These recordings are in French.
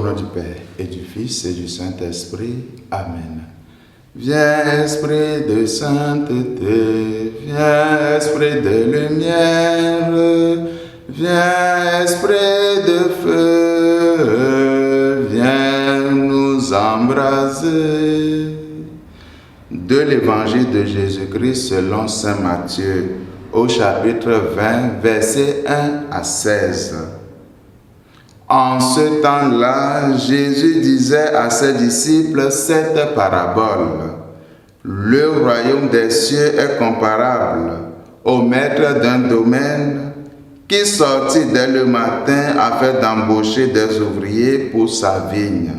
nom du Père, et du Fils, et du Saint-Esprit. Amen. Viens, Esprit de sainteté, viens, Esprit de lumière, viens, Esprit de feu, viens nous embraser. De l'Évangile de Jésus-Christ selon saint Matthieu, au chapitre 20, versets 1 à 16. En ce temps-là, Jésus disait à ses disciples cette parabole. Le royaume des cieux est comparable au maître d'un domaine qui sortit dès le matin afin d'embaucher des ouvriers pour sa vigne.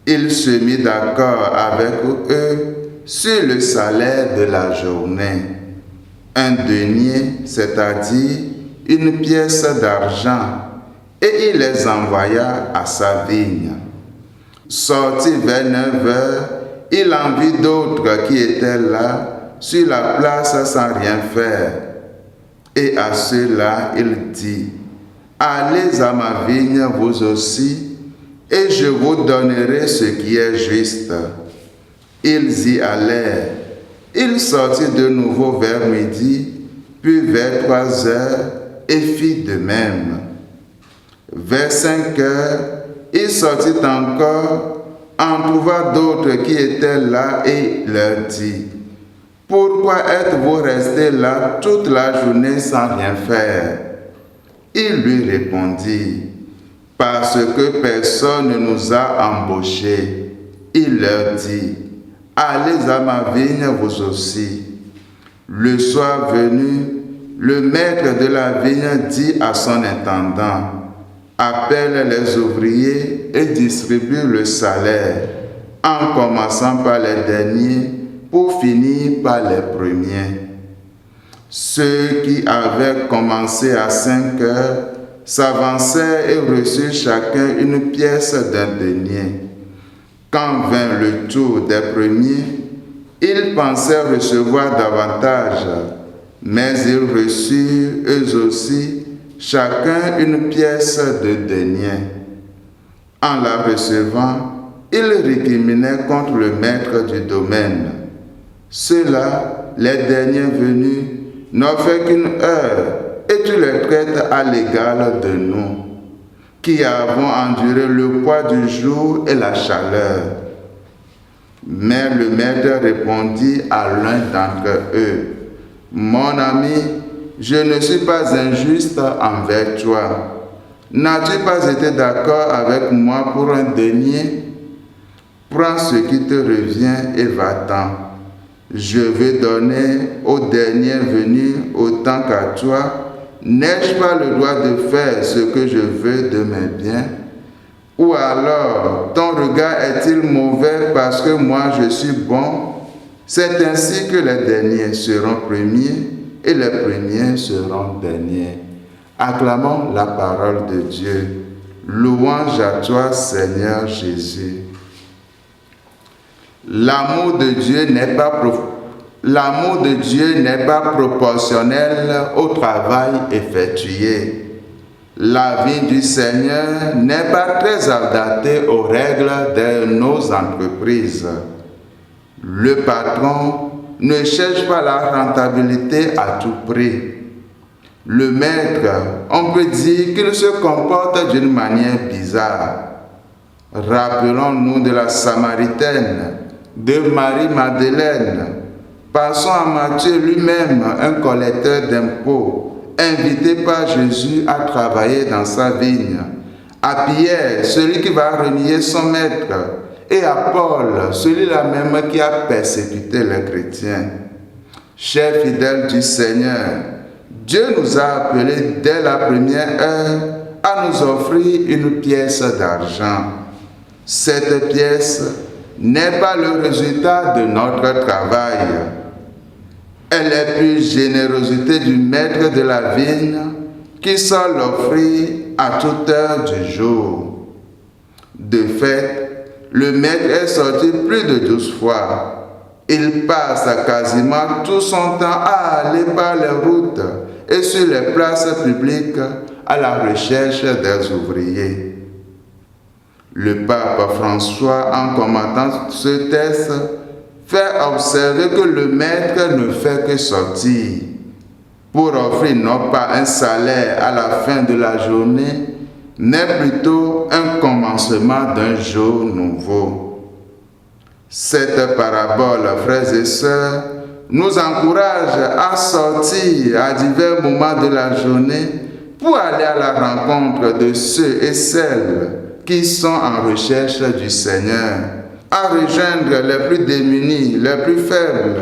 Il se mit d'accord avec eux sur le salaire de la journée. Un denier, c'est-à-dire une pièce d'argent, et il les envoya à sa vigne. Sorti vers 9 heures, il en vit d'autres qui étaient là, sur la place sans rien faire. Et à ceux-là, il dit, « Allez à ma vigne vous aussi, et je vous donnerai ce qui est juste. » Ils y allèrent. Il sortit de nouveau vers midi, puis vers 3 heures, et fit de même. Vers 5 heures, il sortit encore, en trouva d'autres qui étaient là et leur dit, « Pourquoi êtes-vous restés là toute la journée sans rien faire ?» Il lui répondit, « Parce que personne ne nous a embauchés. » Il leur dit, « Allez à ma vigne vous aussi. » Le soir venu, le maître de la vigne dit à son intendant, « Appelle les ouvriers et distribue le salaire, en commençant par les derniers pour finir par les premiers. » Ceux qui avaient commencé à 5 heures s'avancèrent et reçurent chacun une pièce d'un denier. Quand vint le tour des premiers, ils pensaient recevoir davantage, mais ils reçurent eux aussi chacun une pièce de denier. En la recevant, ils récriminaient contre le maître du domaine. Ceux-là, les derniers venus, n'ont fait qu'une heure, et tu les traites à l'égal de nous, qui avons enduré le poids du jour et la chaleur. Mais le maître répondit à l'un d'entre eux, « Mon ami, je ne suis pas injuste envers toi. N'as-tu pas été d'accord avec moi pour un denier? Prends ce qui te revient et va-t'en. Je vais donner au dernier venu autant qu'à toi. N'ai-je pas le droit de faire ce que je veux de mes biens? Ou alors, ton regard est-il mauvais parce que moi je suis bon? C'est ainsi que les derniers seront premiers et les premiers seront derniers. » Acclamons la parole de Dieu. Louange à toi, Seigneur Jésus. L'amour de Dieu n'est pas proportionnel au travail effectué. La vie du Seigneur n'est pas très adaptée aux règles de nos entreprises. Le patron ne cherche pas la rentabilité à tout prix. Le maître, on peut dire qu'il se comporte d'une manière bizarre. Rappelons-nous de la Samaritaine, de Marie-Madeleine. Passons à Matthieu lui-même, un collecteur d'impôts, invité par Jésus à travailler dans sa vigne. À Pierre, celui qui va renier son maître. Et à Paul, celui-là même qui a persécuté les chrétiens. Chers fidèles du Seigneur, Dieu nous a appelés dès la première heure à nous offrir une pièce d'argent. Cette pièce n'est pas le résultat de notre travail. Elle est plus générosité du maître de la vigne qui sort l'offrir à toute heure du jour. De fait, le maître est sorti plus de 12 fois. Il passe quasiment tout son temps à aller par les routes et sur les places publiques à la recherche des ouvriers. Le pape François, en commentant ce texte, fait observer que le maître ne fait que sortir pour offrir non pas un salaire à la fin de la journée, mais plutôt un commencement d'un jour nouveau. Cette parabole, frères et sœurs, nous encourage à sortir à divers moments de la journée pour aller à la rencontre de ceux et celles qui sont en recherche du Seigneur, à rejoindre les plus démunis, les plus faibles,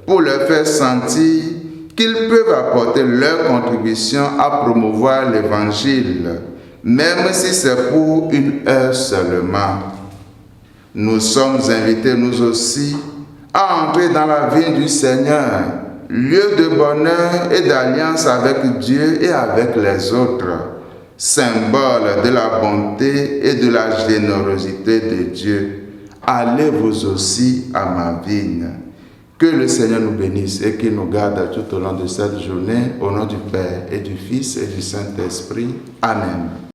pour leur faire sentir qu'ils peuvent apporter leur contribution à promouvoir l'Évangile, même si c'est pour une heure seulement. Nous sommes invités, nous aussi, à entrer dans la vie du Seigneur, lieu de bonheur et d'alliance avec Dieu et avec les autres, symbole de la bonté et de la générosité de Dieu. Allez vous aussi à ma vigne. Que le Seigneur nous bénisse et qu'il nous garde tout au long de cette journée, au nom du Père et du Fils et du Saint-Esprit. Amen.